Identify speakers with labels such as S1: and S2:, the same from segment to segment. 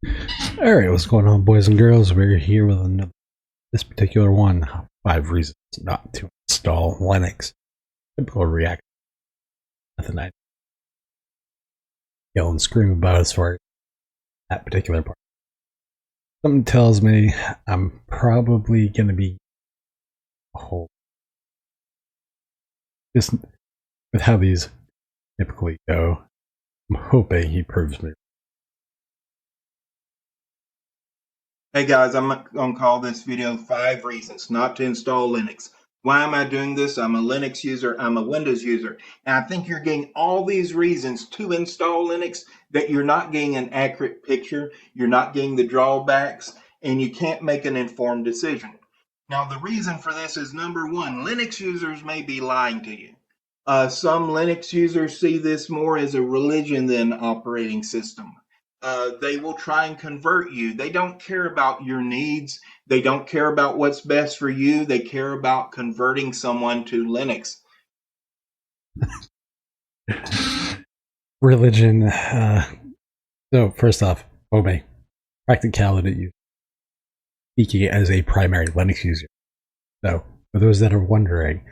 S1: Alright, what's going on, boys and girls? We're here with another, this particular one, 5 reasons not to install Linux. Typical reaction. Nothing I yell and scream about as far as that particular part. Something tells me I'm probably going to be a whole. Just with how these typically go, I'm hoping he proves me.
S2: Hey guys, I'm going to call this video 5 reasons not to install Linux. Why am I doing this? I'm a Linux user, I'm a Windows user, and I think you're getting all these reasons to install Linux that you're not getting an accurate picture, you're not getting the drawbacks, and you can't make an informed decision. Now the reason for this is number one, Linux users may be lying to you. Some Linux users see this more as a religion than operating system. They will try and convert you. They don't care about your needs. They don't care about what's best for you. They care about converting someone to Linux.
S1: Religion. So, first off, obey. Practicality. Speaking as a primary Linux user. So, for those that are wondering,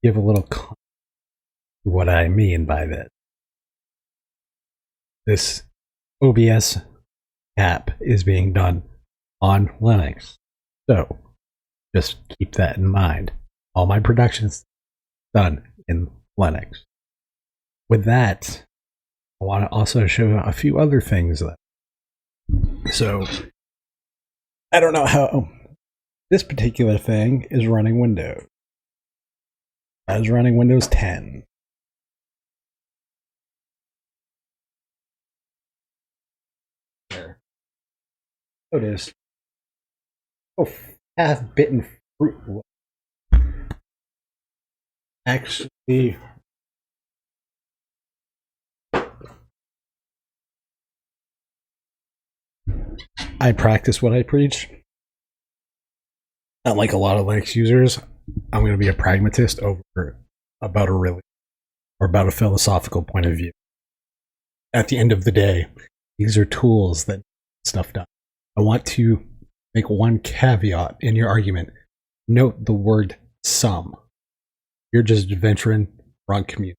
S1: give a little context to what I mean by this. This OBS app is being done on Linux. So, just keep that in mind. All my production's done in Linux. With that, I want to also show a few other things. So, I don't know how this particular thing is running Windows. I was running Windows 10. There. Notice. Oh, half-bitten fruit. Actually, I practice what I preach. Not like a lot of Linux users, I'm going to be a pragmatist about a philosophical point of view. At the end of the day, these are tools that stuff done. I want to make one caveat in your argument. Note the word some. You're just venturing wrong community.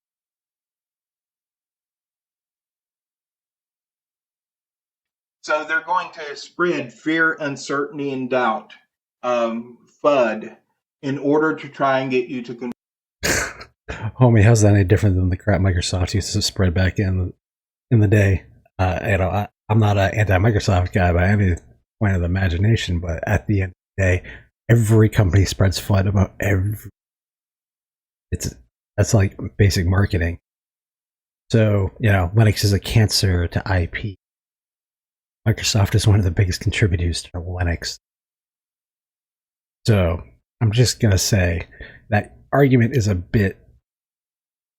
S2: So they're going to spread fear, uncertainty, and doubt, FUD, in order to try and get you to
S1: Homie, how's that any different than the crap Microsoft used to spread back in the day? I'm not an anti-Microsoft guy by any point of the imagination, but at the end of the day, every company spreads FUD about every. That's like basic marketing. So, Linux is a cancer to IP. Microsoft is one of the biggest contributors to Linux. So, I'm just going to say that argument is a bit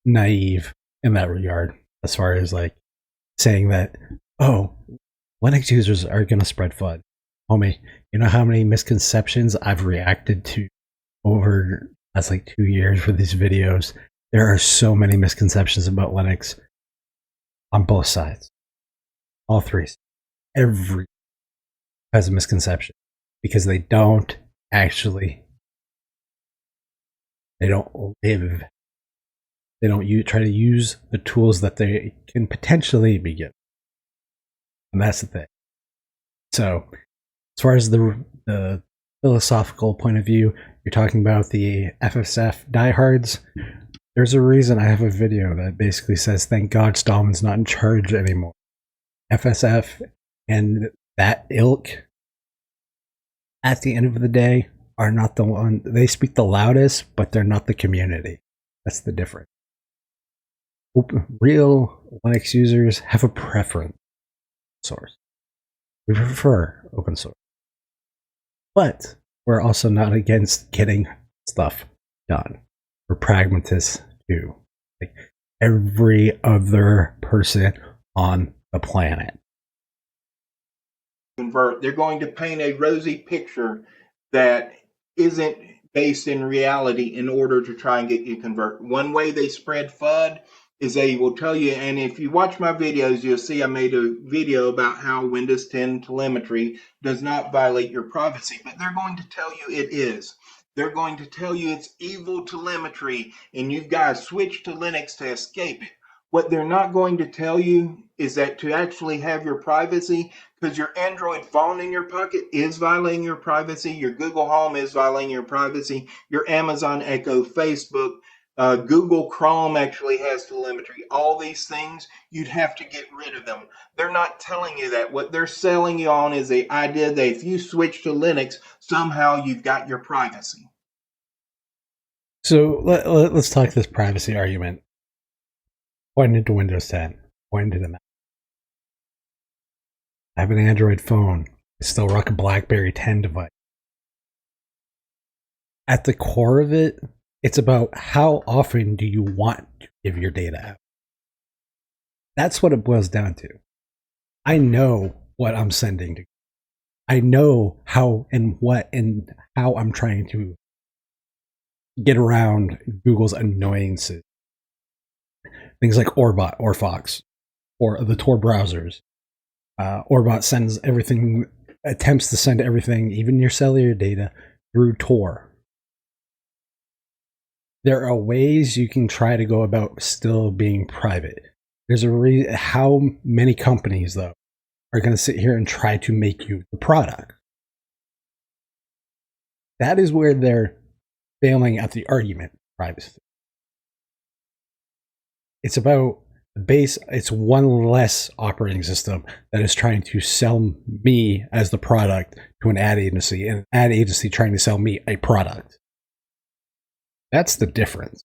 S1: naive in that regard, as far as like saying that, oh, Linux users are going to spread FUD. Homie, you know how many misconceptions I've reacted to over that's like 2 years for these videos? There are so many misconceptions about Linux on both sides. All three. Every has a misconception because they don't live. They don't try to use the tools that they can potentially be given. And that's the thing. So, as far as the philosophical point of view, you're talking about the FSF diehards. There's a reason I have a video that basically says, thank God Stalin's not in charge anymore. FSF and that ilk, at the end of the day, are not the one. They speak the loudest, but they're not the community. That's the difference. Real Linux users have a preference for source. We prefer open source. But we're also not against getting stuff done. We're pragmatists too. Like every other person on the planet.
S2: convert. They're going to paint a rosy picture that isn't based in reality in order to try and get you to convert. One way they spread FUD is they will tell you, and if you watch my videos, you'll see I made a video about how Windows 10 telemetry does not violate your privacy, but they're going to tell you it is. They're going to tell you it's evil telemetry and you've got to switch to Linux to escape it. What they're not going to tell you is that to actually have your privacy, because your Android phone in your pocket is violating your privacy, your Google Home is violating your privacy, your Amazon Echo, Facebook, Google Chrome actually has telemetry. All these things, you'd have to get rid of them. They're not telling you that. What they're selling you on is the idea that if you switch to Linux, somehow you've got your privacy.
S1: So let's talk this privacy argument. Pointing to Windows 10, pointing to the Mac. I have an Android phone. I still rock a BlackBerry 10 device. At the core of it, it's about how often do you want to give your data out. That's what it boils down to. I know what I'm sending to. I know how and what and how I'm trying to get around Google's annoyances. Things like Orbot, Orfox, or the Tor browsers. Orbot sends everything, attempts to send everything, even your cellular data, through Tor. There are ways you can try to go about still being private. There's a reason. How many companies, though, are going to sit here and try to make you the product? That is where they're failing at the argument of privacy. It's about the base. It's one less operating system that is trying to sell me as the product to an ad agency, and an ad agency trying to sell me a product. That's the difference.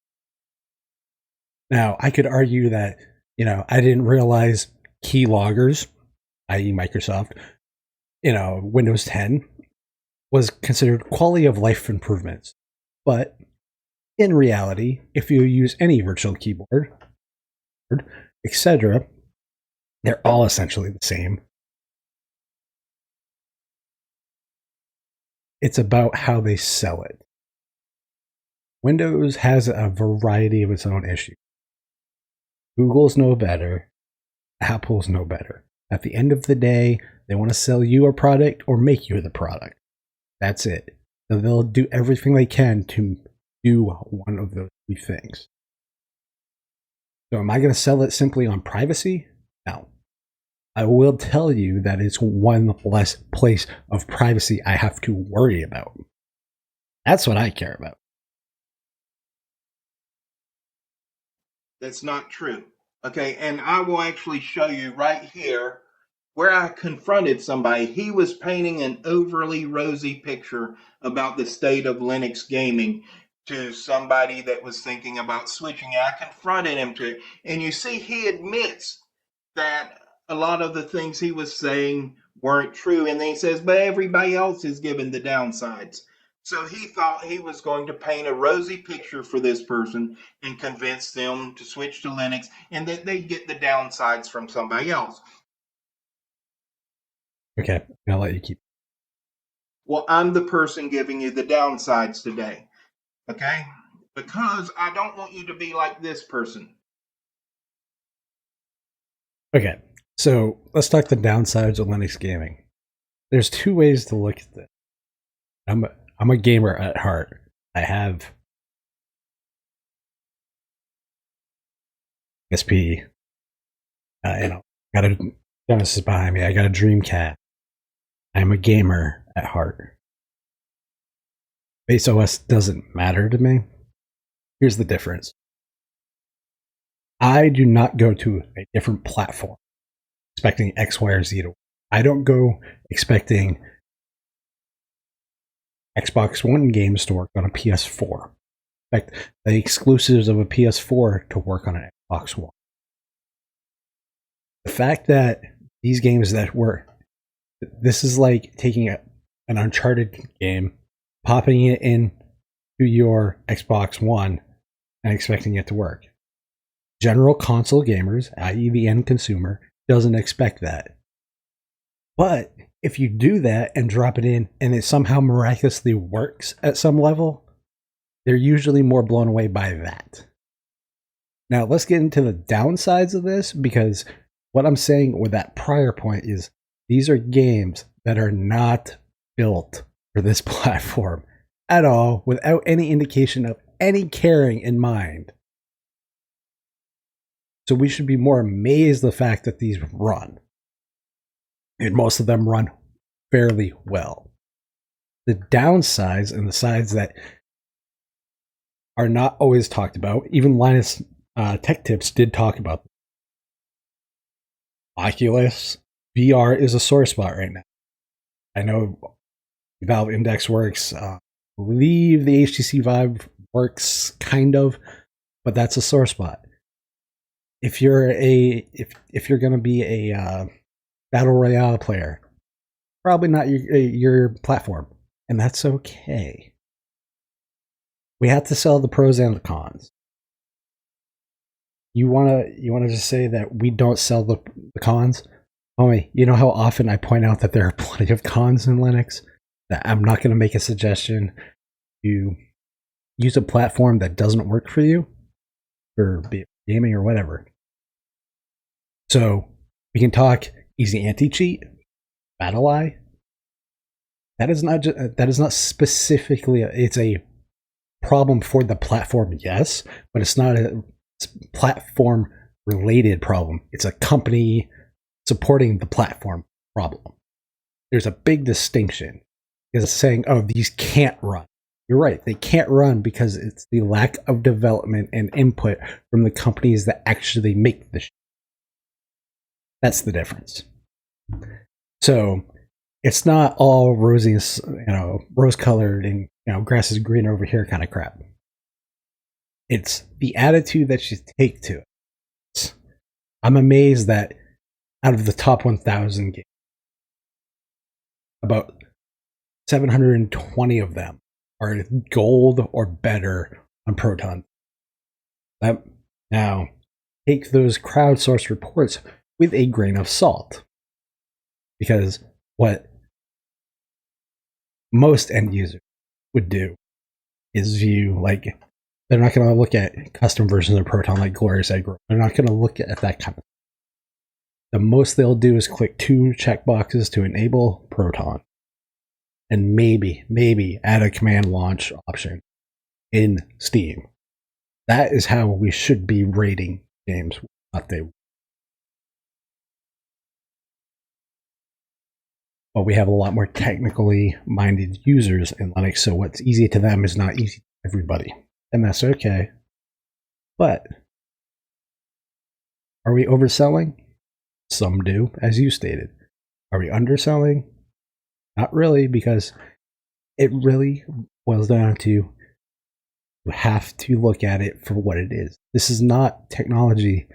S1: Now, I could argue that, I didn't realize keyloggers, i.e. Microsoft, Windows 10 was considered quality of life improvements. But in reality, if you use any virtual keyboard, etc., they're all essentially the same. It's about how they sell it. Windows has a variety of its own issues. Google's no better. Apple's no better. At the end of the day, they want to sell you a product or make you the product. That's it. So they'll do everything they can to do one of those three things. So am I going to sell it simply on privacy? No. I will tell you that it's one less place of privacy I have to worry about. That's what I care about.
S2: That's not true. Okay, and I will actually show you right here where I confronted somebody. He was painting an overly rosy picture about the state of Linux gaming to somebody that was thinking about switching. I confronted him to it, and you see he admits that a lot of the things he was saying weren't true, and then he says, but everybody else is given the downsides. So he thought he was going to paint a rosy picture for this person and convince them to switch to Linux and that they'd get the downsides from somebody else.
S1: Okay, I'll let you keep.
S2: Well, I'm the person giving you the downsides today, okay? Because I don't want you to be like this person.
S1: Okay, so let's talk the downsides of Linux gaming. There's two ways to look at this. I'm a gamer at heart. I have XP. Got a Genesis behind me. I got a Dreamcast. I'm a gamer at heart. Base OS doesn't matter to me. Here's the difference. I do not go to a different platform expecting X, Y, or Z to work. I don't go expecting Xbox One games to work on a PS4. In fact, the exclusives of a PS4 to work on an Xbox One. The fact that these games that were, this is like taking an Uncharted game, popping it in to your Xbox One, and expecting it to work. General console gamers, i.e. the end consumer, doesn't expect that. But if you do that and drop it in and it somehow miraculously works at some level, they're usually more blown away by that. Now, let's get into the downsides of this, because what I'm saying with that prior point is these are games that are not built for this platform at all, without any indication of any caring in mind. So we should be more amazed at the fact that these run. And most of them run fairly well. The downsides and the sides that are not always talked about, even Linus Tech Tips did talk about them. Oculus VR is a sore spot right now. I know Valve Index works. I believe the HTC Vive works kind of, but that's a sore spot. If you're going to be a battle royale player, probably not your platform, and that's okay. We have to sell the pros and the cons. You wanna just say that we don't sell the cons? Homie, you know how often I point out that there are plenty of cons in Linux? That I'm not going to make a suggestion to use a platform that doesn't work for you, for gaming or whatever. So we can talk easy anti-cheat, BattleEye. That is not specifically it's a problem for the platform, yes, but it's not a platform related problem. It's a company supporting the platform problem. There's a big distinction, because it's saying, oh, these can't run. You're right, they can't run because it's the lack of development and input from the companies that actually make the shit. That's the difference. So it's not all rosy, rose-colored and grass is green over here kind of crap. It's the attitude that you take to it. I'm amazed that out of the top 1,000 games, about 720 of them are gold or better on Proton. Now, take those crowdsourced reports with a grain of salt, because what most end users would do is view, like, they're not going to look at custom versions of Proton like Glorious Egg Roll. They're not going to look at that kind of thing. The most they'll do is click 2 checkboxes to enable Proton, and maybe add a command launch option in Steam. That is how we should be rating games, what they. But we have a lot more technically minded users in Linux, so what's easy to them is not easy to everybody. And that's okay. But are we overselling? Some do, as you stated. Are we underselling? Not really, because it really boils down to you have to look at it for what it is. This is not technology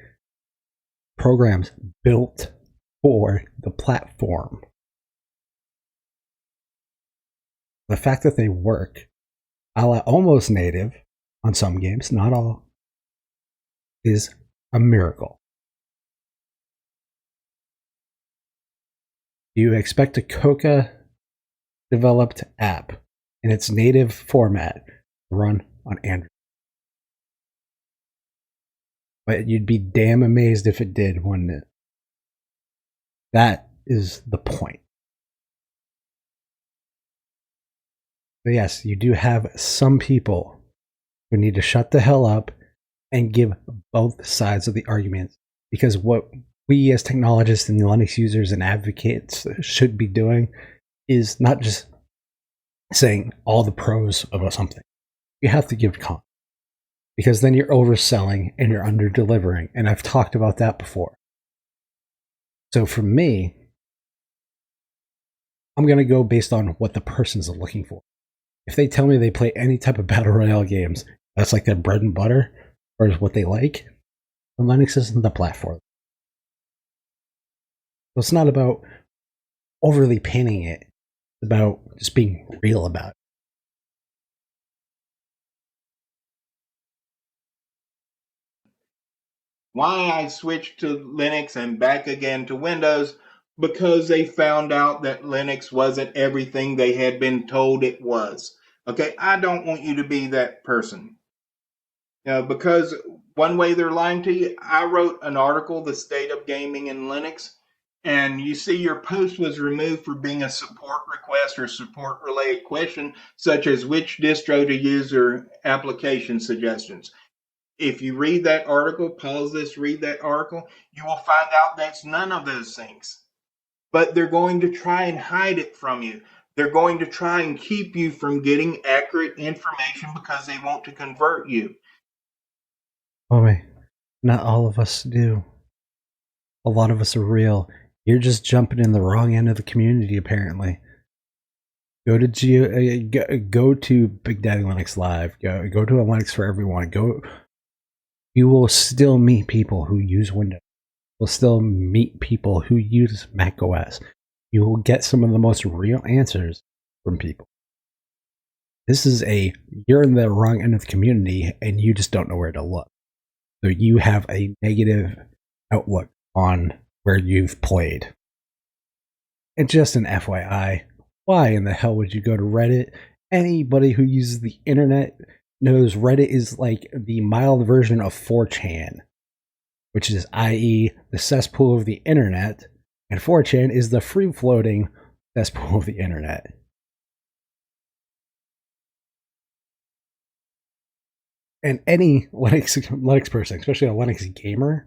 S1: programs built for the platform. The fact that they work a la almost native on some games, not all, is a miracle. You expect a Coca developed app in its native format to run on Android. But you'd be damn amazed if it did, wouldn't it? That is the point. But yes, you do have some people who need to shut the hell up and give both sides of the argument, because what we as technologists and Linux users and advocates should be doing is not just saying all the pros of something. You have to give cons, because then you're overselling and you're under-delivering, and I've talked about that before. So for me, I'm going to go based on what the person's looking for. If they tell me they play any type of battle royale games, that's like their bread and butter, or is what they like, then Linux isn't the platform. So it's not about overly painting it. It's about just being real about it.
S2: Why I switched to Linux and back again to Windows? Because they found out that Linux wasn't everything they had been told it was. Okay, I don't want you to be that person. Because one way they're lying to you, I wrote an article, The State of Gaming in Linux, and you see your post was removed for being a support request or support related question, such as which distro to use or application suggestions. If you read that article, pause this, read that article, you will find out that's none of those things. But they're going to try and hide it from you. They're going to try and keep you from getting accurate information because they want to convert you.
S1: Boy, not all of us do. A lot of us are real. You're just jumping in the wrong end of the community, apparently. Go to Big Daddy Linux Live. Go to a Linux for Everyone. You will still meet people who use Windows. You'll still meet people who use Mac OS. You will get some of the most real answers from people. You're in the wrong end of the community and you just don't know where to look. So you have a negative outlook on where you've played. And just an FYI, why in the hell would you go to Reddit? Anybody who uses the internet knows Reddit is like the mild version of 4chan, which is, i.e., the cesspool of the internet, and 4chan is the free-floating cesspool of the internet. And any Linux person, especially a Linux gamer,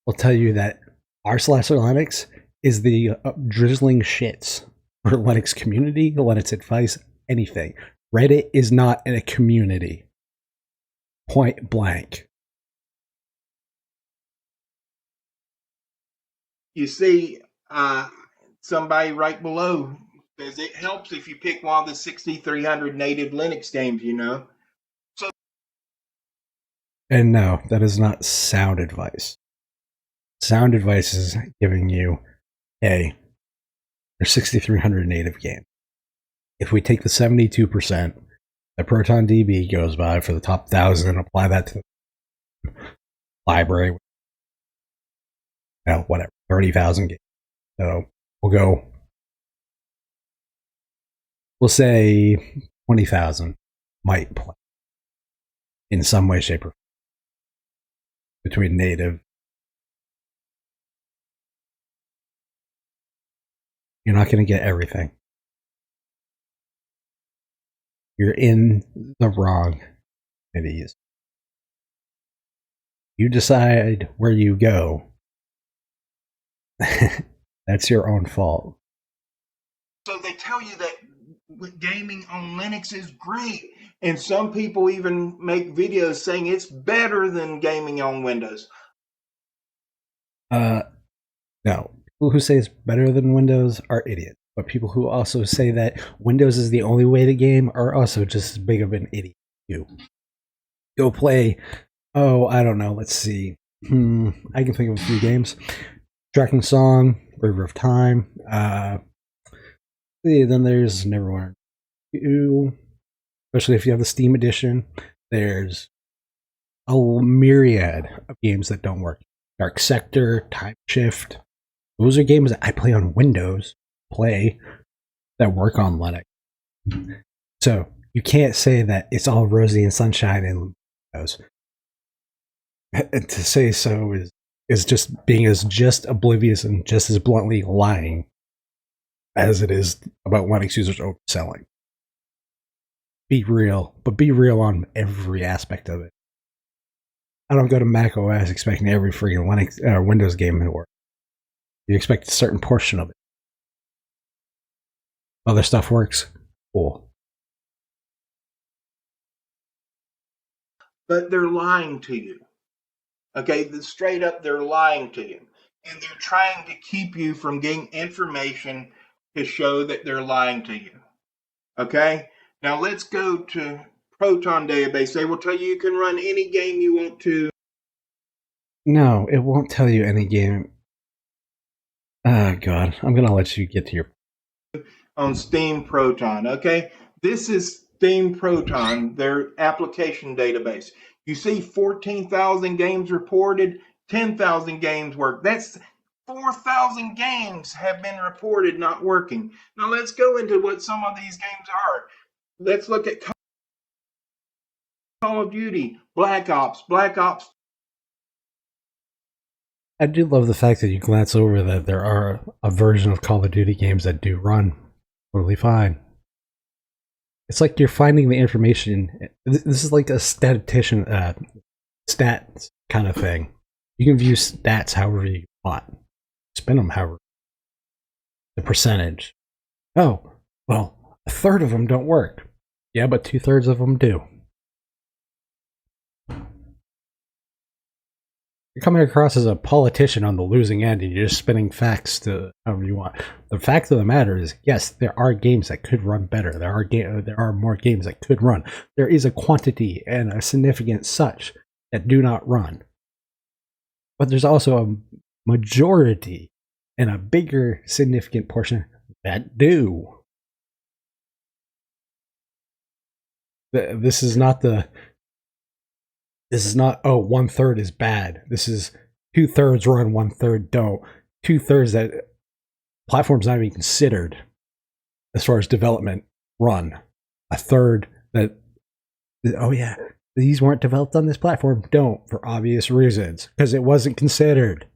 S1: will tell you that r/Linux is the drizzling shits for Linux community, Linux advice, anything. Reddit is not in a community. Point blank.
S2: You see, somebody right below says it helps if you pick one of the 6,300 native Linux games, So,
S1: and no, that is not sound advice. Sound advice is giving you, hey, there's 6,300 native games. If we take the 72% that ProtonDB goes by for the top 1,000 and apply that to the library, whatever, 30,000 games. So we'll say 20,000 might play in some way, shape, or form between native. You're not going to get everything. You're in the wrong communities. You decide where you go. That's your own fault.
S2: So they tell you that gaming on Linux is great. And some people even make videos saying it's better than gaming on Windows.
S1: No. People who say it's better than Windows are idiots. But people who also say that Windows is the only way to game are also just as big of an idiot. You go play, I don't know, let's see. I can think of a few games. Tracking Song, River of Time. Then there's Neverwinter 2. Especially if you have the Steam edition. There's a myriad of games that don't work. Dark Sector, Time Shift. Those are games that I play on Windows, that work on Linux. So you can't say that it's all rosy and sunshine in Windows. To say so is just being as just oblivious and just as bluntly lying as it is about Linux users overselling. Be real, but be real on every aspect of it. I don't go to Mac OS expecting every freaking Linux Windows game to work. You expect a certain portion of it. Other stuff works. Cool.
S2: But they're lying to you. Okay, straight up, they're lying to you. And they're trying to keep you from getting information to show that they're lying to you. Okay? Now let's go to Proton database. They will tell you can run any game you want to.
S1: No, it won't tell you any game. Oh, God. I'm going to let you get to your...
S2: On Steam Proton, okay? This is Steam Proton, their application database. You see 14,000 games reported, 10,000 games work. That's 4,000 games have been reported not working. Now let's go into what some of these games are. Let's look at Call of Duty, Black Ops.
S1: I do love the fact that you glance over that there are a version of Call of Duty games that do run totally fine. It's like you're finding the information. This is like a statistician, stats kind of thing. You can view stats however you want, spin them however. The percentage. Oh, well, a third of them don't work. Yeah, but 2/3 of them do. You're coming across as a politician on the losing end, and you're just spinning facts to however you want. The fact of the matter is, yes, there are games that could run better. There are more games that could run. There is a quantity and a significant such that do not run. But there's also a majority and a bigger significant portion that do. This is not, oh, 1/3 is bad. This is 2/3 run, 1/3 don't. 2/3 that platforms not even considered as far as development run. A third that, oh yeah, these weren't developed on this platform, don't, for obvious reasons, because it wasn't considered.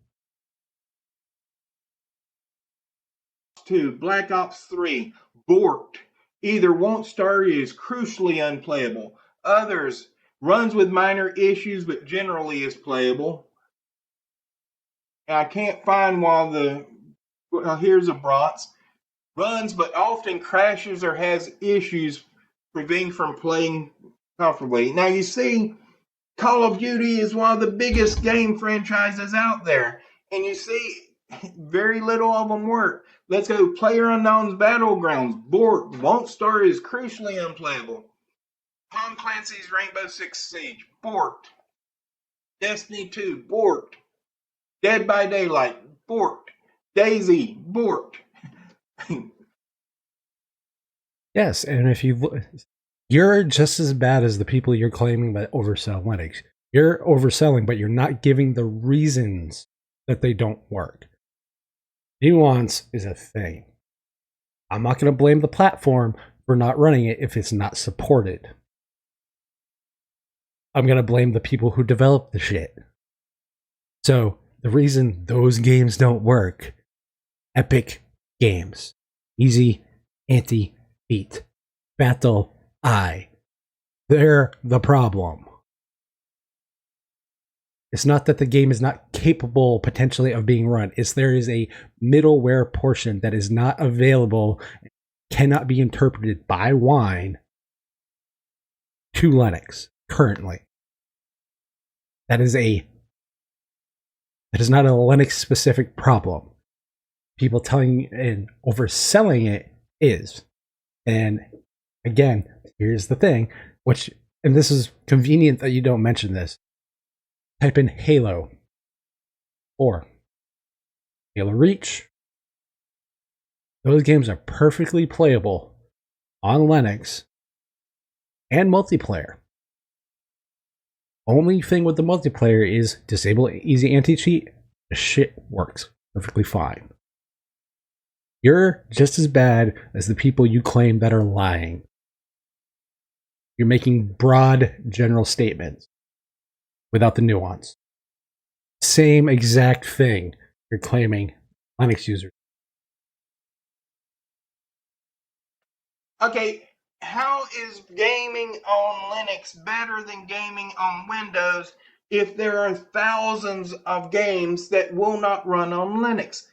S2: 2, Black Ops 3, borked. Either won't start or is crucially unplayable. Others, runs with minor issues but generally is playable. I can't find here's a bronze. Runs but often crashes or has issues preventing from playing comfortably. Now you see, Call of Duty is one of the biggest game franchises out there, and you see very little of them work. Let's go PlayerUnknown's Battlegrounds. Borked. Won't start is crucially unplayable. Tom Clancy's Rainbow Six Siege. Borked. Destiny 2. Borked. Dead by Daylight. Borked. DayZ. Borked.
S1: Yes, and if you're just as bad as the people you're claiming that oversell Linux. You're overselling, but you're not giving the reasons that they don't work. Nuance is a thing. I'm not going to blame the platform for not running it if it's not supported. I'm going to blame the people who develop the shit. So, the reason those games don't work, Epic Games, easy, anti-beat, battle, they're the problem. It's not that the game is not capable potentially of being run. It's there is a middleware portion that is not available, cannot be interpreted by Wine to Linux currently. That is not a Linux specific problem. People telling and overselling it is. And again, here's the thing, and this is convenient that you don't mention this. Type in Halo or Halo Reach. Those games are perfectly playable on Linux and multiplayer. Only thing with the multiplayer is disable easy anti-cheat. The shit works perfectly fine. You're just as bad as the people you claim that are lying. You're making broad general statements without the nuance. Same exact thing you're claiming Linux users.
S2: Okay, how is gaming on Linux better than gaming on Windows if there are thousands of games that will not run on Linux?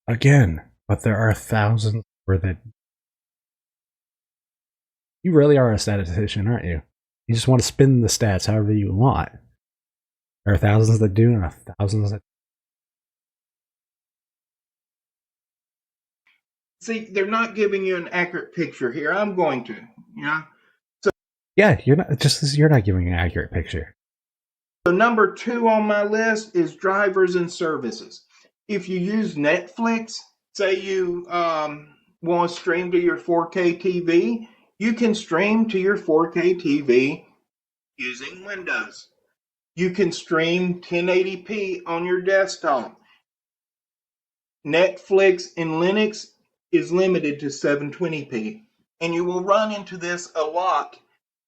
S1: Again, but there are thousands where that. You really are a statistician, aren't you? You just want to spin the stats however you want. There are thousands that do, and thousands that.
S2: See, they're not giving you an accurate picture here. I'm going to, So
S1: yeah, you're not giving an accurate picture.
S2: So number 2 on my list is drivers and services. If you use Netflix, say you want to stream to your 4K TV, you can stream to your 4K TV using Windows. You can stream 1080p on your desktop. Netflix in Linux is limited to 720p. And you will run into this a lot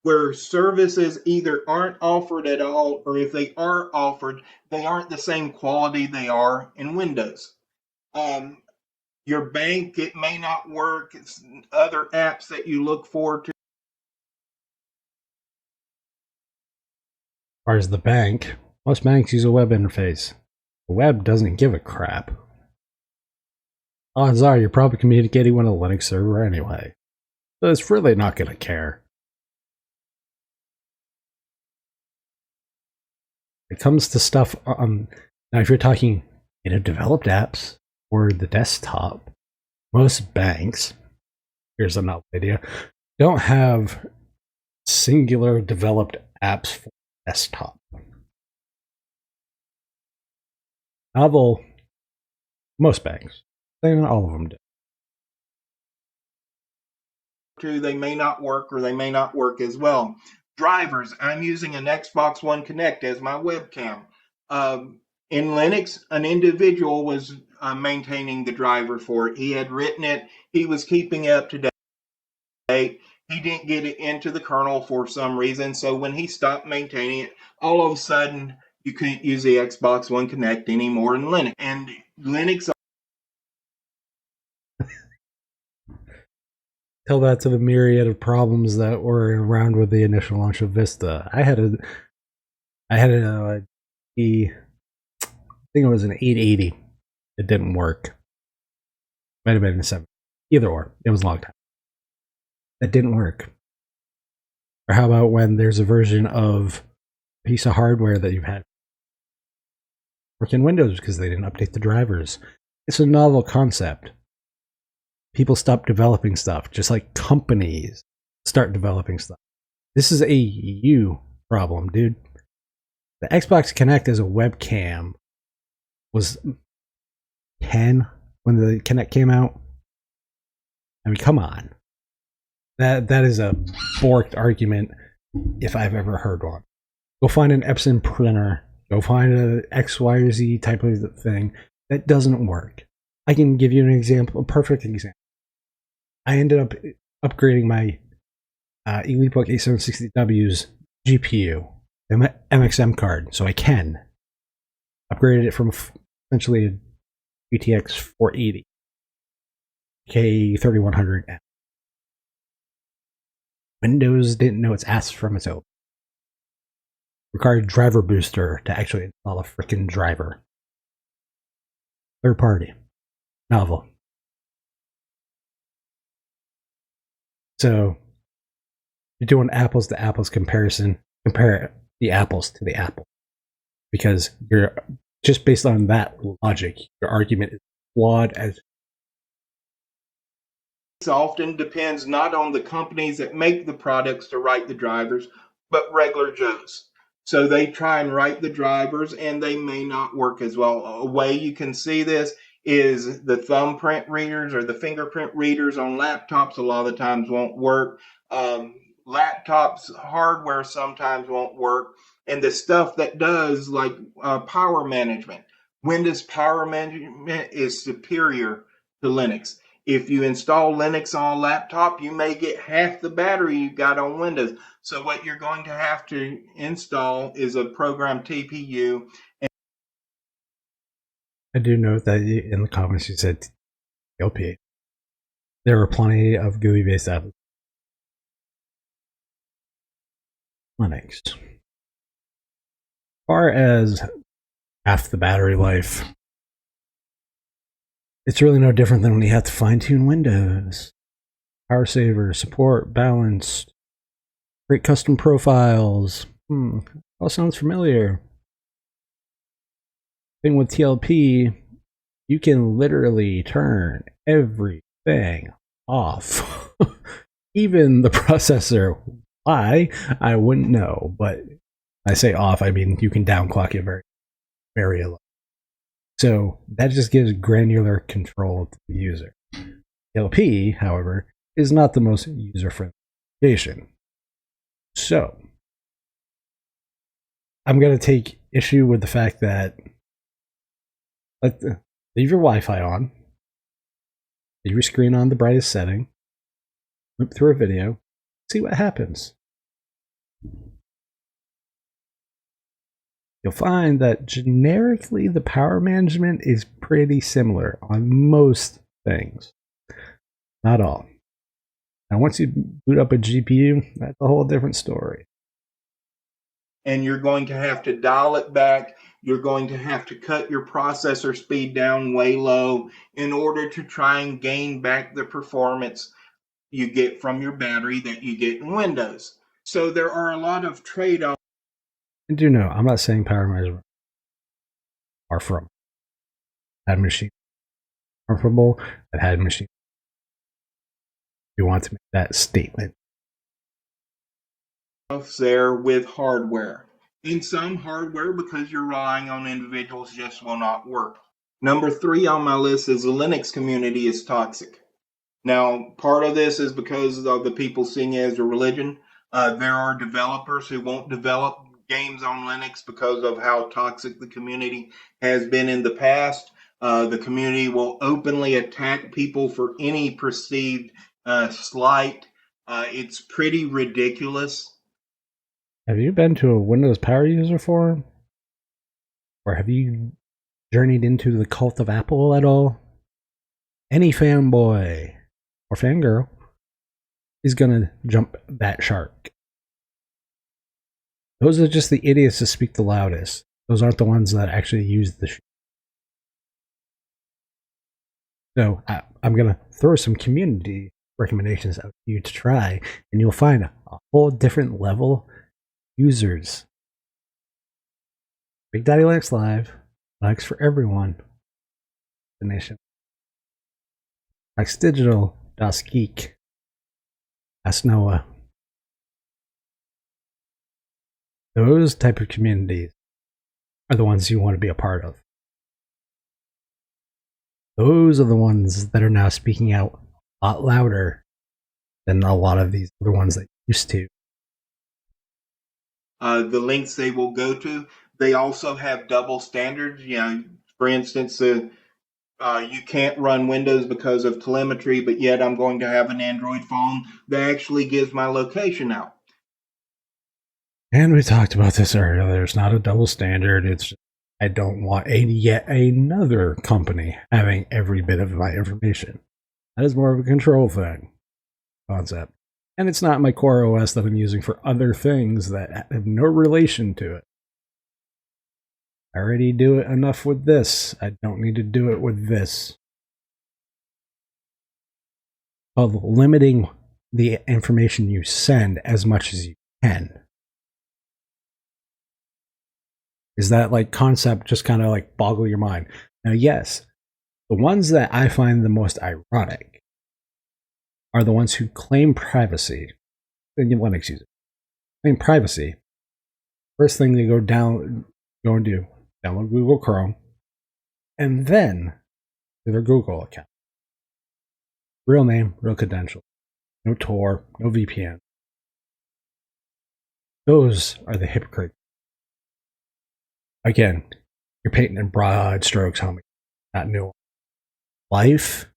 S2: where services either aren't offered at all, or if they are offered, they aren't the same quality they are in Windows. Your bank, it may not work. It's other apps that you look forward to.
S1: As far as the bank, most banks use a web interface. The web doesn't give a crap. Odds are you're probably communicating with a Linux server anyway, so it's really not going to care. It comes to stuff now, if you're talking developed apps or the desktop, most banks, here's another idea, don't have singular developed apps for desktop. Although most banks, not all of them do.
S2: They may not work, or they may not work as well. Drivers, I'm using an Xbox One Connect as my webcam. In Linux, an individual was maintaining the driver for it. He had written it. He was keeping it up to date. He didn't get it into the kernel for some reason. So when he stopped maintaining it, all of a sudden, you couldn't use the Xbox One Connect anymore in Linux. And Linux...
S1: Tell that to the myriad of problems that were around with the initial launch of Vista. I had I think it was an 880. It didn't work. Might have been a 7. Either or. It was a long time. That didn't work. Or how about when there's a version of a piece of hardware that you've had work in Windows because they didn't update the drivers? It's a novel concept. People stop developing stuff, just like companies start developing stuff. This is a you problem, dude. The Xbox Kinect as a webcam was 10 when the Kinect came out. I mean, come on. That is a borked argument if I've ever heard one. Go find an Epson printer. Go find a X, Y, or Z type of thing. That doesn't work. I can give you an example, a perfect example. I ended up upgrading my EliteBook A760W's GPU, MXM card, so I can upgrade it from essentially a GTX 480 K3100. Windows didn't know its ass from its own. Required driver booster to actually install a freaking driver. Third party. Novel. So, you're doing apples to apples comparison. Compare the apples to the apple. Because you're just based on that logic, your argument is flawed as...
S2: It often depends not on the companies that make the products to write the drivers, but regular Joes. So they try and write the drivers, and they may not work as well. A way you can see this is the thumbprint readers or the fingerprint readers on laptops a lot of the times won't work. Laptops hardware sometimes won't work. And the stuff that does, like power management, Windows power management is superior to Linux. If you install Linux on a laptop, you may get half the battery you got on Windows. So what you're going to have to install is a program TPU.
S1: I do note that in the comments you said LP. There are plenty of GUI-based apps. Linux. As far as half the battery life, it's really no different than when you have to fine-tune Windows. Power saver, support, balanced, create custom profiles. All sounds familiar. Thing with TLP, you can literally turn everything off. Even the processor. Why? I wouldn't know, but I say off, I mean you can downclock it very, very low. So that just gives granular control to the user. TLP, however, is not the most user-friendly application. So I'm going to take issue with the fact that leave your Wi-Fi on, leave your screen on the brightest setting, loop through a video, see what happens. You'll find that generically the power management is pretty similar on most things. Not all. Now, once you boot up a GPU, that's a whole different story.
S2: And you're going to have to dial it back. You're going to have to cut your processor speed down way low in order to try and gain back the performance you get from your battery that you get in Windows. So there are a lot of trade-offs.
S1: And do know, I'm not saying power management are from had machine comfortable that had machine. You want to make that statement.
S2: There with hardware. In some hardware, because you're relying on individuals, just will not work. Number 3 on my list is the Linux community is toxic. Now, part of this is because of the people seeing it as a religion. There are developers who won't develop games on Linux because of how toxic the community has been in the past. The community will openly attack people for any perceived slight. It's pretty ridiculous.
S1: Have you been to a Windows Power User forum? Or have you journeyed into the cult of Apple at all? Any fanboy or fangirl is gonna jump that shark. Those are just the idiots that speak the loudest. Those aren't the ones that actually use the shit. So I'm gonna throw some community recommendations out to you to try, and you'll find a whole different level users. Big Daddy Linux Live, Linux for everyone. The nation. Linux Digital, Das Geek. Ask Noah. Those type of communities are the ones you want to be a part of. Those are the ones that are now speaking out a lot louder than a lot of these other ones that used to.
S2: The links they will go to, they also have double standards. You know, for instance, you can't run Windows because of telemetry, but yet I'm going to have an Android phone that actually gives my location out.
S1: And we talked about this earlier. It's not a double standard. It's just, I don't want yet another company having every bit of my information. That is more of a control thing concept. And it's not my core OS that I'm using for other things that have no relation to it. I already do it enough with this. I don't need to do it with this. Of limiting the information you send as much as you can. Is that like concept just kind of like boggle your mind? Now, yes, the ones that I find the most ironic are the ones who claim privacy. Linux users claim privacy. First thing they go and do, download Google Chrome, and then to their Google account. Real name, real credential. No Tor, no VPN. Those are the hypocrites. Again, you're painting in broad strokes, homie, not nuance. Life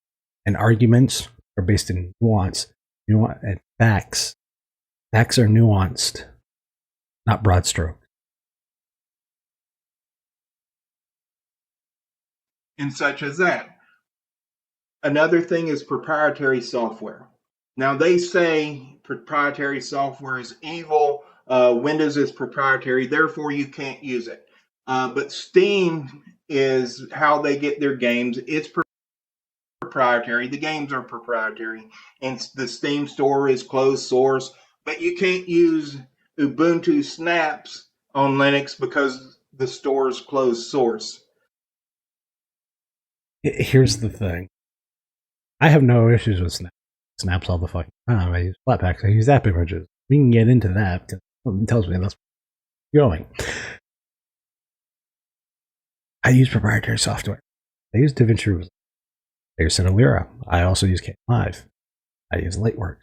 S1: and arguments are based in nuance and facts. Facts are nuanced, not broad stroke.
S2: And such as that. Another thing is proprietary software. Now, they say proprietary software is evil. Windows is proprietary, therefore you can't use it. But Steam is how they get their games. It's proprietary. The games are proprietary. And the Steam store is closed source. But you can't use Ubuntu snaps on Linux because the store is closed source.
S1: Here's the thing. I have no issues with snaps all the fucking time. I use Flatpaks. I use app images. We can get into that because it tells me that's going. I use proprietary software. I use DaVinci Resolve. I use Cinelira. I also use Klive. I use Lightworks.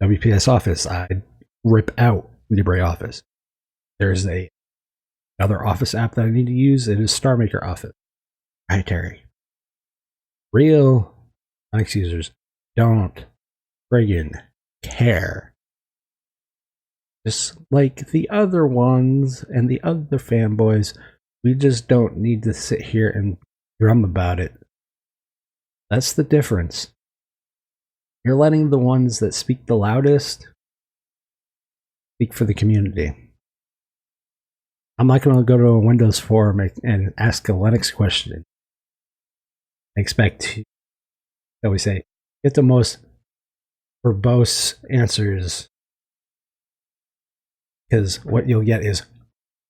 S1: WPS Office. I rip out LibreOffice. There's another Office app that I need to use. It is StarMaker Office. Proprietary. Real Linux users don't friggin' care. Just like the other ones and the other fanboys, we just don't need to sit here and drum about it. That's the difference. You're letting the ones that speak the loudest speak for the community. I'm not going to go to a Windows forum and ask a Linux question. I expect to, shall we say, get the most verbose answers. Because what you'll get is,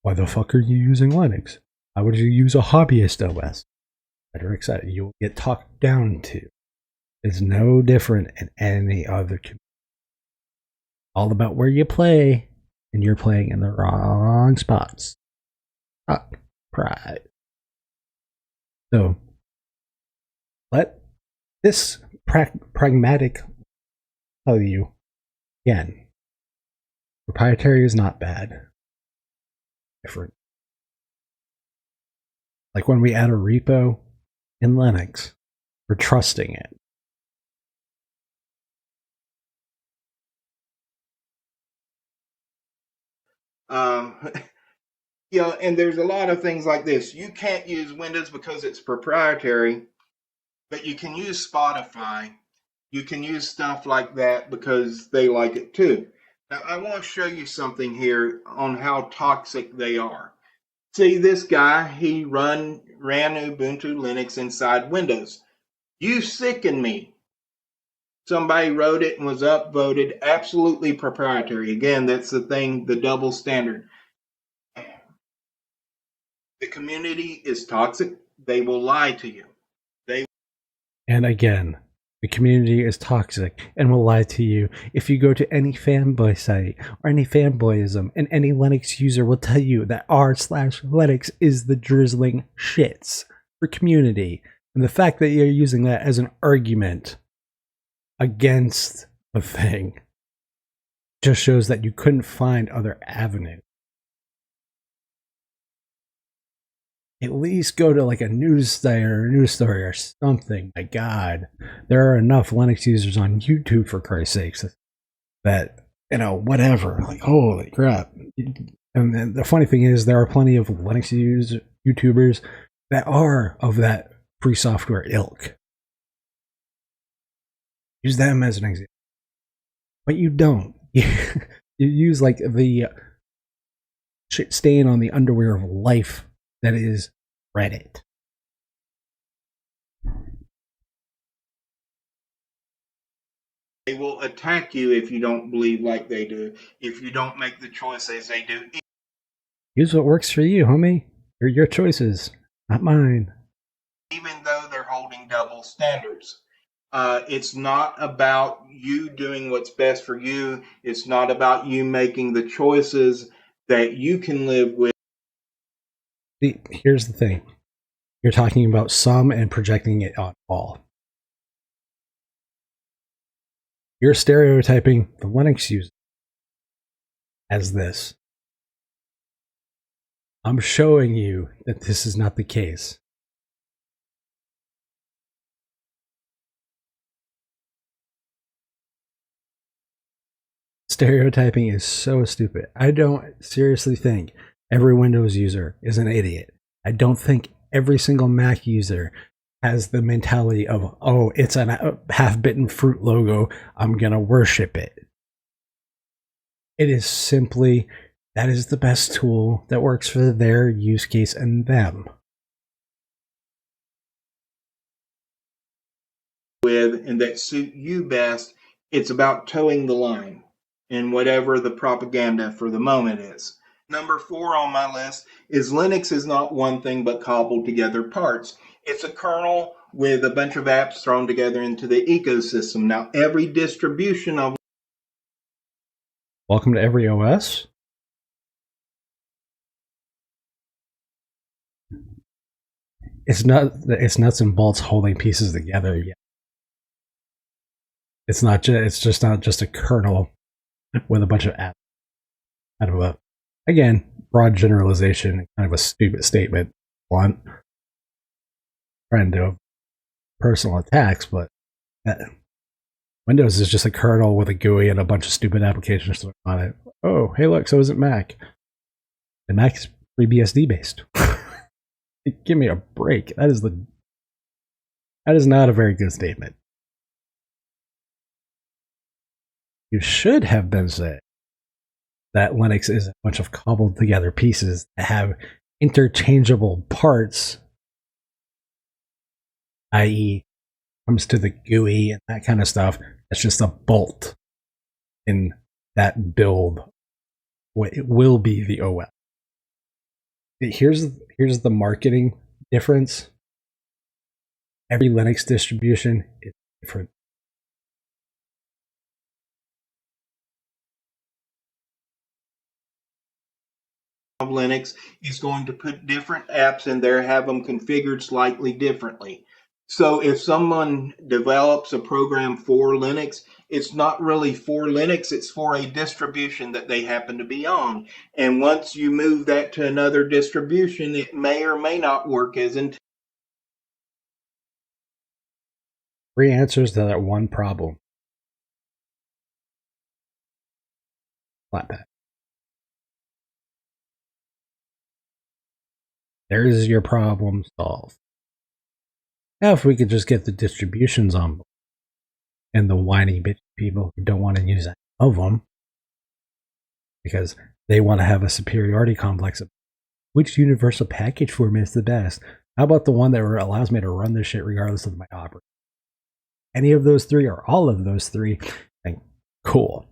S1: why the fuck are you using Linux? Why would you use a hobbyist OS? Etc. You'll get talked down to. It's no different in any other community. All about where you play, and you're playing in the wrong spots. Pride. So, let this pragmatic tell you again. Proprietary is not bad. Different. Like when we add a repo in Linux, we're trusting it.
S2: And there's a lot of things like this. You can't use Windows because it's proprietary, but you can use Spotify. You can use stuff like that because they like it too. Now, I want to show you something here on how toxic they are. See, this guy, he ran Ubuntu Linux inside Windows. You sicken me. Somebody wrote it and was upvoted. Absolutely proprietary. Again, that's the thing, the double standard. The community is toxic. They will lie to you.
S1: And again, the community is toxic and will lie to you. If you go to any fanboy site or any fanboyism, and any Linux user will tell you that r/Linux is the drizzling shits for community. And the fact that you're using that as an argument against a thing just shows that you couldn't find other avenues. At least go to like a news site or a news story or something. My God, there are enough Linux users on YouTube, for Christ's sakes, that, whatever. Like, holy crap. And then the funny thing is, there are plenty of Linux YouTubers that are of that free software ilk. Use them as an example. But you don't. You use like the shit stain on the underwear of life that is Reddit.
S2: They will attack you if you don't believe like they do, if you don't make the choices they do.
S1: Use what works for you, homie. They're your choices, not mine.
S2: Even though they're holding double standards. It's not about you doing what's best for you. It's not about you making the choices that you can live with.
S1: See, here's the thing. You're talking about some and projecting it on all. You're stereotyping the Linux user as this. I'm showing you that this is not the case. Stereotyping is so stupid. I don't seriously think every Windows user is an idiot. I don't think every single Mac user has the mentality of, oh, it's a half-bitten fruit logo, I'm gonna worship it. It is simply, that is the best tool that works for their use case and them.
S2: With and that suit you best. It's about towing the line in whatever the propaganda for the moment is. Number 4 on my list is Linux is not one thing but cobbled together parts. It's a kernel with a bunch of apps thrown together into the ecosystem. Now, every distribution of...
S1: Welcome to every OS. It's nuts and bolts holding pieces together yet. It's just not just a kernel with a bunch of apps. I don't know. Again, broad generalization, kind of a stupid statement. Blunt. Trying to do personal attacks, but Windows is just a kernel with a GUI and a bunch of stupid applications on it. Oh, hey, look, so isn't Mac. The Mac is FreeBSD based. Give me a break. That is not a very good statement. You should have been saying that Linux is a bunch of cobbled together pieces that have interchangeable parts, i.e., comes to the GUI and that kind of stuff. It's just a bolt in that build. It will be the OS. Here's the marketing difference. Every Linux distribution is different.
S2: Linux is going to put different apps in there, have them configured slightly differently. So if someone develops a program for Linux, it's not really for Linux, it's for a distribution that they happen to be on. And once you move that to another distribution, it may or may not work as intended.
S1: 3 answers to that one problem. Flatpak. There's your problem solved. Now, if we could just get the distributions on board and the whiny bitch people who don't want to use any of them because they want to have a superiority complex of which universal package format is the best. How about the one that allows me to run this shit regardless of my operating? Any of those 3 or all of those 3, then cool.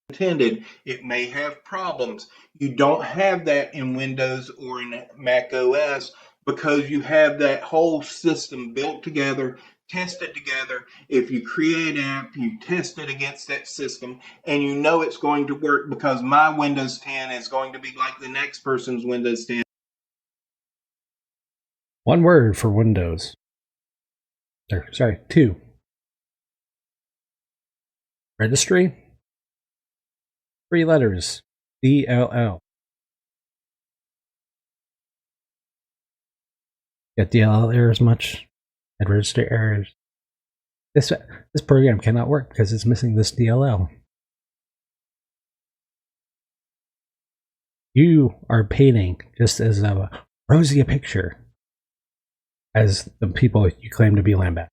S2: Intended, it may have problems. You don't have that in Windows or in Mac OS because you have that whole system built together, tested together. If you create an app, you test it against that system, and you know it's going to work because my Windows 10 is going to be like the next person's Windows 10.
S1: One word for Windows. Sorry, 2. Registry. 3 letters. DLL. Get DLL errors much? And register errors. This program cannot work because it's missing this DLL. You are painting just as a rosy a picture as the people you claim to be lambasted.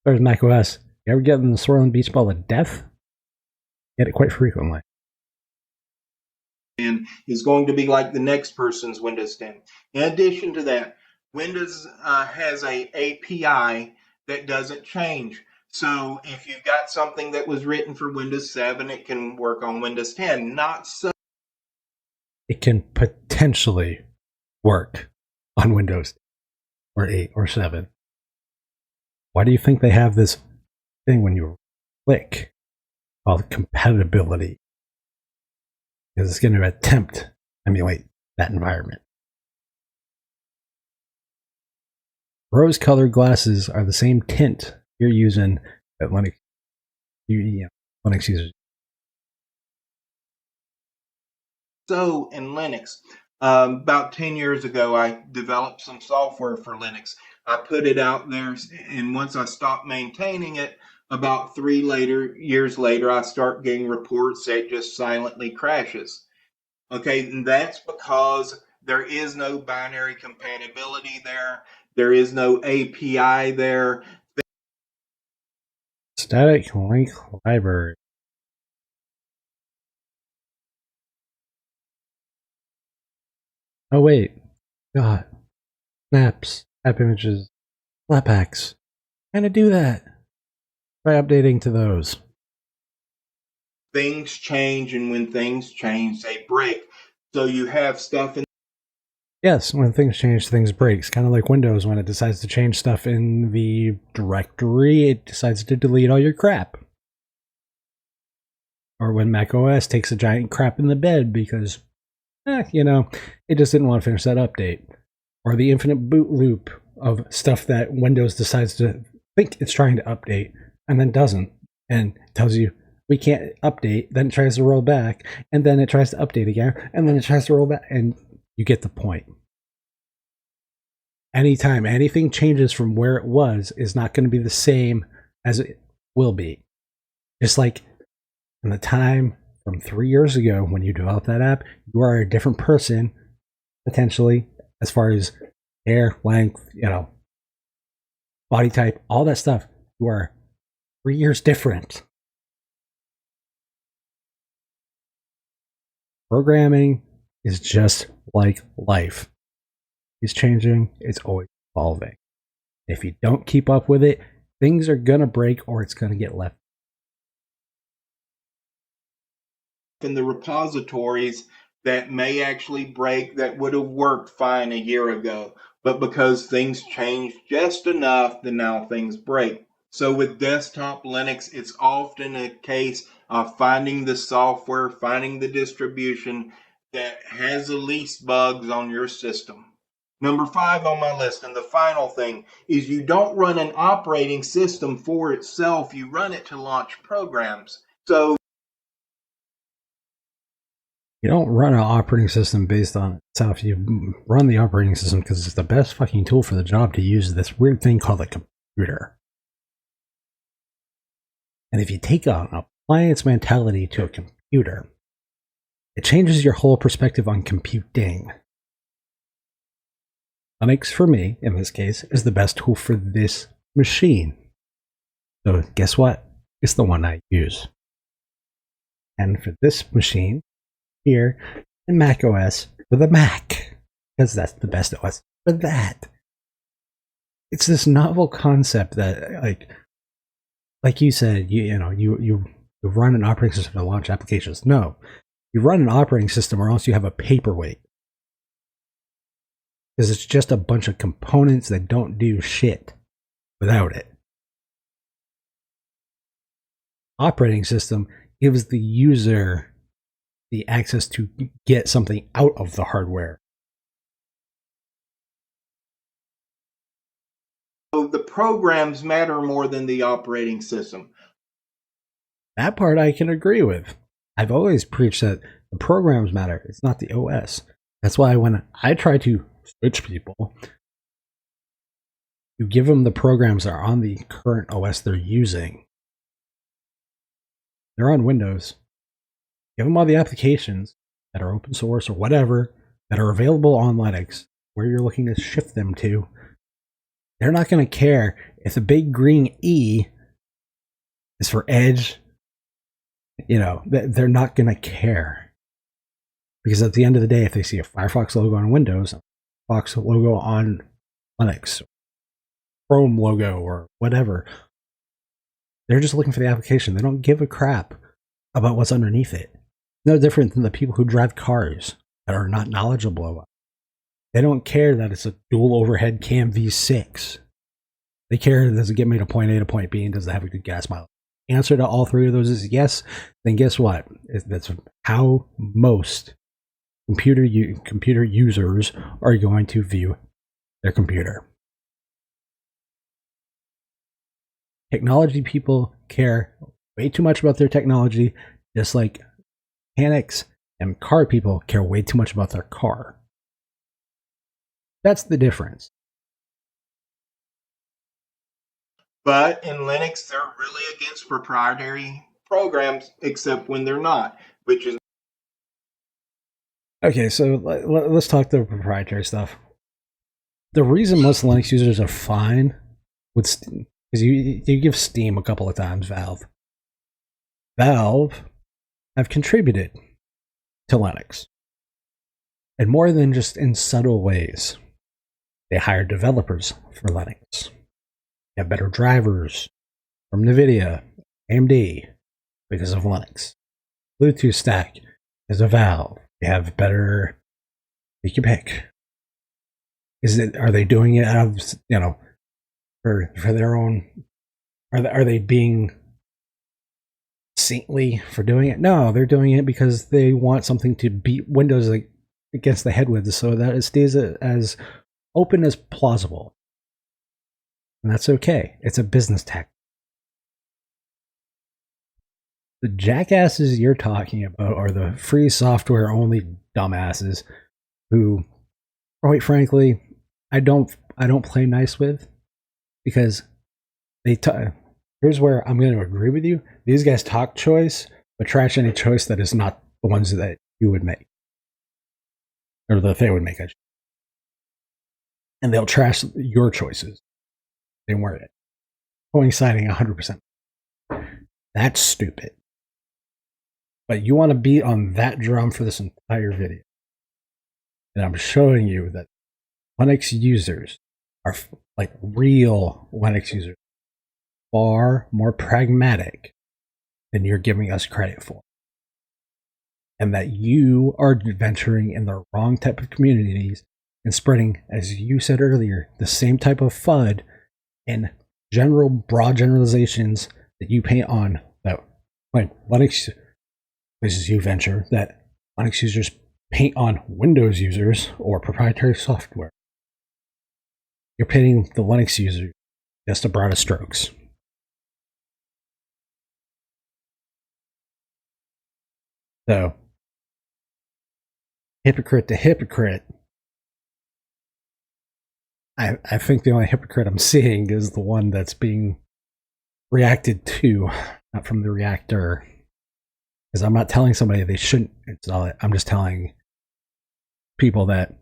S1: There's Mac OS. You ever get in the swirling beach ball of death? Get it quite frequently.
S2: And is going to be like the next person's Windows 10. In addition to that, Windows has a API that doesn't change. So if you've got something that was written for Windows 7, it can work on Windows 10. Not so.
S1: It can potentially work on Windows or 8 or 7. Why do you think they have this thing when you click called compatibility? Because it's going to attempt to emulate that environment. Rose-colored glasses are the same tint you're using that Linux users.
S2: So in Linux, about 10 years ago, I developed some software for Linux. I put it out there, and once I stopped maintaining it, about 3 years later, I start getting reports that it just silently crashes. Okay, and that's because there is no binary compatibility there. There is no API there.
S1: Static link library. Oh wait, God, snaps, app images, flatpaks. How to do that? By updating to those.
S2: Things change, and when things change, they break. So you have stuff in.
S1: Yes, when things change, things break. It's kind of like Windows when it decides to change stuff in the directory, it decides to delete all your crap. Or when Mac OS takes a giant crap in the bed because, it just didn't want to finish that update. Or the infinite boot loop of stuff that Windows decides to think it's trying to update and then doesn't, and tells you we can't update, then it tries to roll back, and then it tries to update again, and then it tries to roll back, and you get the point. anytime anything changes from where it was is not going to be the same as it will be. Just like in the time from 3 years ago when you developed that app, you are a different person, potentially, as far as hair, length, body type, all that stuff. You are 3 years different. Programming is just like life. It's changing, it's always evolving. If you don't keep up with it, things are going to break or it's going to get left.
S2: In the repositories that may actually break that would have worked fine a year ago, but because things changed just enough, then now things break. So with desktop Linux, it's often a case of finding the software, finding the distribution that has the least bugs on your system. Number 5 on my list, and the final thing, is you don't run an operating system for itself. You run it to launch programs. So
S1: you don't run an operating system based on itself. You run the operating system because it's the best fucking tool for the job to use this weird thing called a computer. And if you take an appliance mentality to a computer, it changes your whole perspective on computing. Linux, for me, in this case, is the best tool for this machine. So guess what? It's the one I use. And for this machine, here in Mac OS, with a Mac, because that's the best OS for that. It's this novel concept that, like you said, you run an operating system to launch applications. No, you run an operating system or else you have a paperweight. Because it's just a bunch of components that don't do shit without it. Operating system gives the user the access to get something out of the hardware.
S2: So the programs matter more than the operating system.
S1: That part I can agree with. I've always preached that the programs matter. It's not the OS. That's why when I try to switch people, you give them the programs that are on the current OS they're using. They're on Windows. Give them all the applications that are open source or whatever that are available on Linux, where you're looking to shift them to. They're not going to care if the big green E is for Edge. They're not going to care. Because at the end of the day, if they see a Firefox logo on Windows, a Firefox logo on Linux, Chrome logo, or whatever, they're just looking for the application. They don't give a crap about what's underneath it. No different than the people who drive cars that are not knowledgeable about it. They don't care that it's a dual overhead cam V6. They care, does it get me to point A to point B and does it have a good gas mileage? Answer to all three of those is yes. Then guess what? That's how most computer users are going to view their computer. Technology people care way too much about their technology, just like mechanics and car people care way too much about their car. That's the difference.
S2: But in Linux, they're really against proprietary programs, except when they're not, which is...
S1: Okay, so let's talk the proprietary stuff. The reason most Linux users are fine with Steam is you give Steam a couple of times, Valve have contributed to Linux. And more than just in subtle ways. They hire developers for Linux. They have better drivers from NVIDIA, AMD, because of Linux. Bluetooth stack is a Valve. They have better, take your pick. Are they doing it out of, for their own, are they being saintly for doing it? No, they're doing it because they want something to beat Windows against the head with so that it stays as open as plausible. And that's okay. It's a business tactic. The jackasses you're talking about are the free software only dumbasses who, quite frankly, I don't I don't play nice with, because here's where I'm going to agree with you. These guys talk choice, but trash any choice that is not the ones that you would make, or that they would make. And they'll trash your choices. They weren't coinciding 100%. That's stupid. But you want to beat on that drum for this entire video. And I'm showing you that Linux users are, like real Linux users, far more pragmatic than you're giving us credit for. And that you are venturing in the wrong type of communities and spreading, as you said earlier, the same type of FUD and general broad generalizations that you paint on that, like Linux, places you venture, that Linux users paint on Windows users or proprietary software. You're painting the Linux user just a broad strokes. So, hypocrite to hypocrite, I think the only hypocrite I'm seeing is the one that's being reacted to, not from the reactor. Because I'm not telling somebody they shouldn't install it. I'm just telling people that,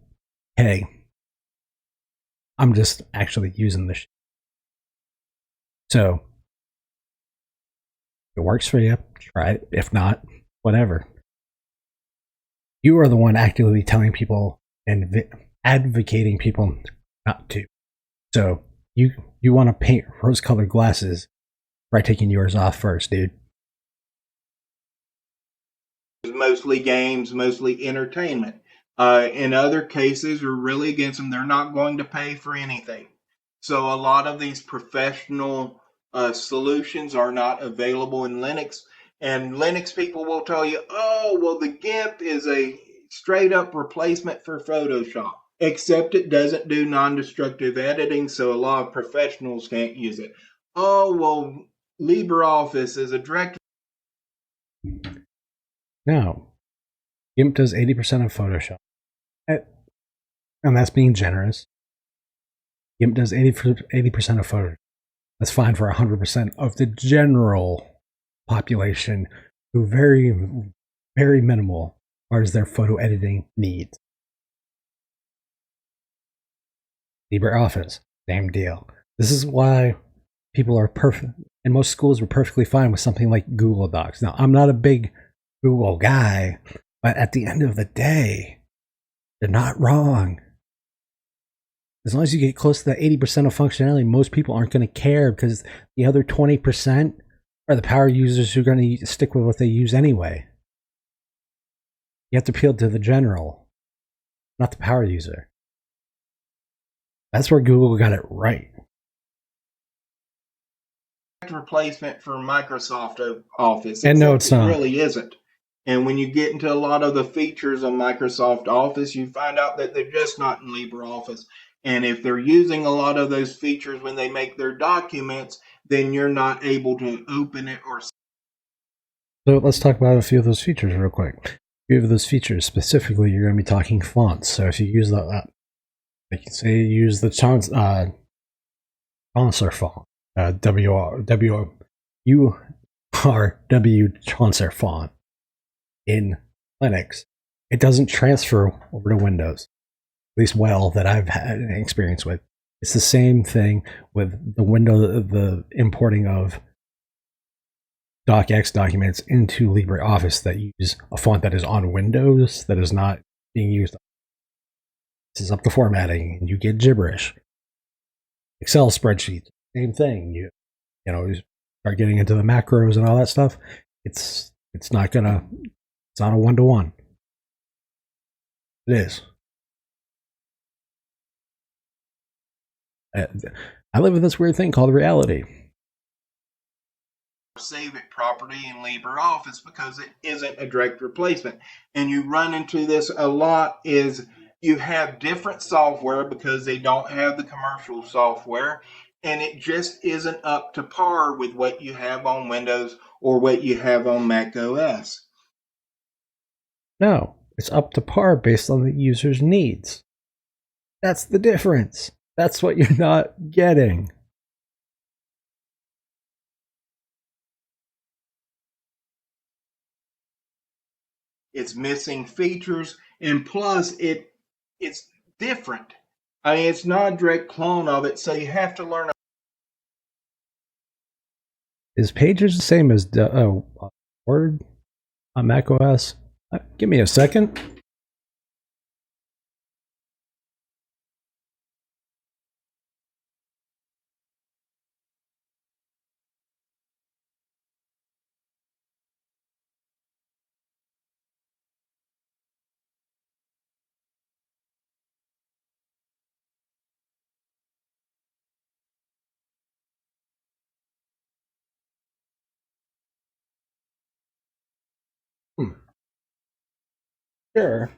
S1: hey, I'm just actually using this. So, if it works for you, try it. If not, whatever. You are the one actively telling people and advocating people not to. So you want to paint rose-colored glasses by taking yours off first, dude.
S2: Mostly games, mostly entertainment. In other cases, we're really against them. They're not going to pay for anything. So a lot of these professional solutions are not available in Linux. And Linux people will tell you, oh, well, the GIMP is a straight up replacement for Photoshop. Except it doesn't do non-destructive editing, so a lot of professionals can't use it. Oh, well, LibreOffice is a direct...
S1: No. GIMP does 80% of Photoshop. And that's being generous. GIMP does 80% of Photoshop. That's fine for 100% of the general population who very, very minimal as far as their photo editing needs. LibreOffice, same deal. This is why people are perfect, and most schools were perfectly fine with something like Google Docs. Now, I'm not a big Google guy, but at the end of the day, they're not wrong. As long as you get close to that 80% of functionality, most people aren't going to care, because the other 20% are the power users who are going to stick with what they use anyway. You have to appeal to the general, not the power user. That's where Google got it right.
S2: Replacement for Microsoft Office.
S1: And no, it's not.
S2: It really isn't. And when you get into a lot of the features of Microsoft Office, you find out that they're just not in LibreOffice. And if they're using a lot of those features when they make their documents, then you're not able to open it or...
S1: So let's talk about a few of those features real quick. A few of those features, specifically, you're going to be talking fonts. So if you use the... like say you use the Chaucer font, WRW Chaucer font in Linux, it doesn't transfer over to Windows. At least that I've had an experience with. It's the same thing with the importing of docx documents into LibreOffice that use a font that is on Windows that is not being used. This is up to formatting, and you get gibberish. Excel spreadsheets, same thing. You start getting into the macros and all that stuff. It's not a 1-to-1. It is. I live in this weird thing called reality.
S2: Save it property in LibreOffice because it isn't a direct replacement. And you run into this a lot is you have different software because they don't have the commercial software, and it just isn't up to par with what you have on Windows or what you have on Mac OS.
S1: No, it's up to par based on the user's needs. That's the difference. That's what you're not getting.
S2: It's missing features, and plus it's different. I mean, it's not a direct clone of it, so you have to learn.
S1: Is Pages the same as Word on macOS? Give me a second. Sure.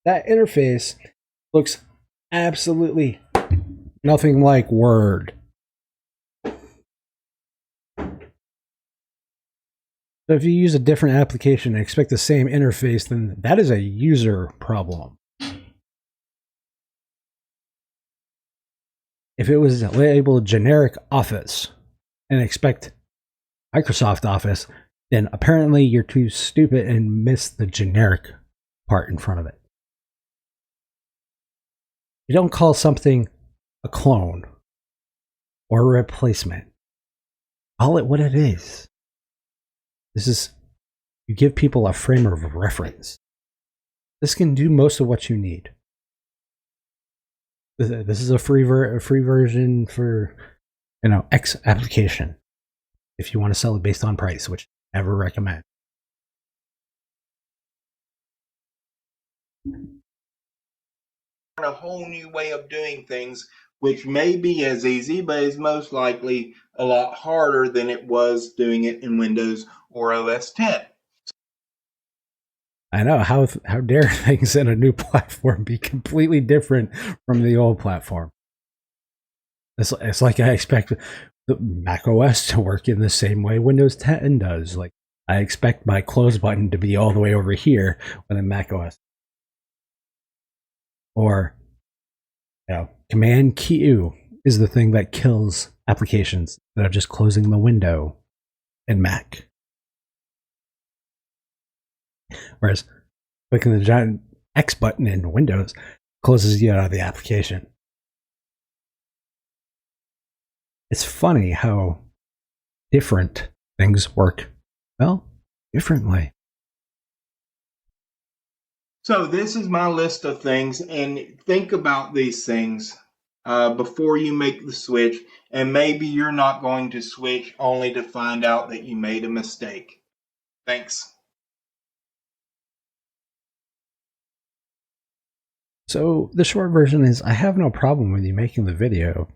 S1: That interface looks absolutely nothing like Word. So if you use a different application and expect the same interface, then that is a user problem. If it was labeled generic Office and expect Microsoft Office, then apparently you're too stupid and missed the generic part in front of it. You don't call something a clone or a replacement. Call it what it is. You give people a frame of reference. This can do most of what you need. This is a free version for, X application. If you want to sell it based on price, which I never recommend.
S2: A whole new way of doing things, which may be as easy, but is most likely a lot harder than it was doing it in Windows or OS 10.
S1: I know, how dare things in a new platform be completely different from the old platform. It's like I expect the Mac OS to work in the same way Windows 10 does. Like, I expect my close button to be all the way over here when in Mac OS. Or, Command Q is the thing that kills applications that are just closing the window in Mac. Whereas clicking the giant X button in Windows closes you out of the application. It's funny how different things work, differently.
S2: So this is my list of things, and think about these things before you make the switch, and maybe you're not going to switch only to find out that you made a mistake. Thanks.
S1: So the short version is, I have no problem with you making the video.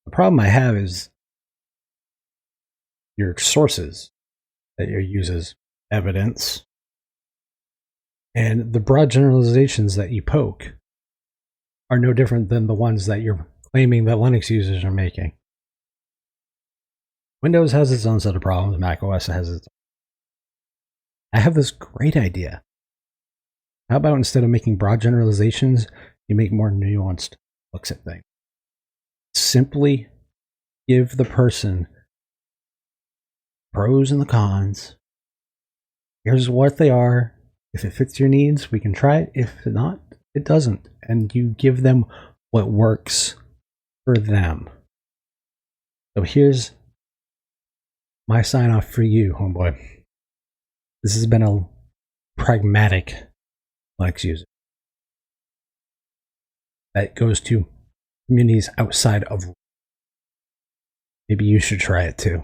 S1: The problem I have is your sources that you use as evidence and the broad generalizations that you poke are no different than the ones that you're claiming that Linux users are making. Windows has its own set of problems, Mac OS has its own. I have this great idea. How about instead of making broad generalizations, you make more nuanced looks at things? Simply give the person pros and the cons. Here's what they are. If it fits your needs, we can try it. If not, it doesn't. And you give them what works for them. So here's my sign off for you, homeboy. This has been a pragmatic Linux user that goes to communities outside of. Maybe you should try it too.